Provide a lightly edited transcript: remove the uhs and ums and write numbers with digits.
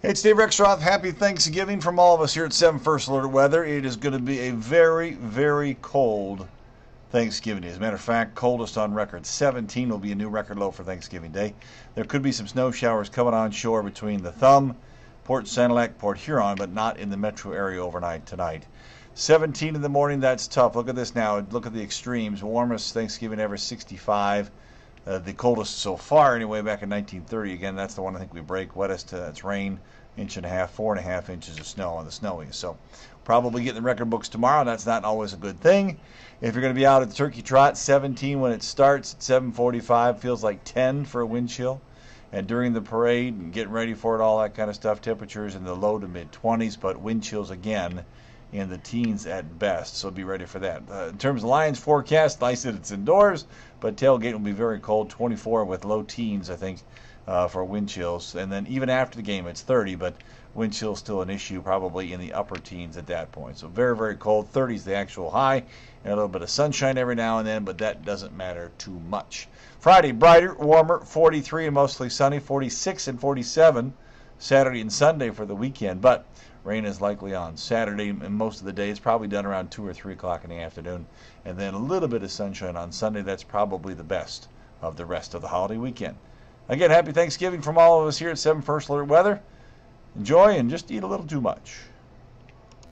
Hey, it's Dave Rexroth. Happy Thanksgiving from all of us here at 7 First Alert Weather. It is going to be a very, very cold Thanksgiving Day. As a matter of fact, coldest on record. 17 will be a new record low for Thanksgiving Day. There could be some snow showers coming on shore between the Thumb, Port Sanilac, Port Huron, but not in the metro area overnight tonight. 17 in the morning, that's tough. Look at this now. Look at the extremes. Warmest Thanksgiving ever, 65. The coldest so far, anyway, back in 1930. Again, that's the one I think we break. Wettest, it's rain, 1.5 inches, 4.5 inches of snow on the snowiest. So probably getting the record books tomorrow. That's not always a good thing. If you're going to be out at the turkey trot, 17 when it starts at 7:45, feels like 10 for a wind chill. And during the parade and getting ready for it, all that kind of stuff, temperatures in the low to mid 20s, but wind chills again in the teens at best, so be ready for that. In terms of Lions forecast, nice that it's indoors, but tailgate will be very cold, 24 with low teens, I think, for wind chills. And then even after the game, it's 30, but wind chills still an issue, probably in the upper teens at that point. So very, very cold. 30 is the actual high, and a little bit of sunshine every now and then, but that doesn't matter too much. Friday, brighter, warmer, 43 and mostly sunny, 46 and 47 Saturday and Sunday for the weekend, but rain is likely on Saturday, and most of the day it's probably done around 2 or 3 o'clock in the afternoon. And then a little bit of sunshine on Sunday. That's probably the best of the rest of the holiday weekend. Again, happy Thanksgiving from all of us here at 7 First Alert Weather. Enjoy and just eat a little too much.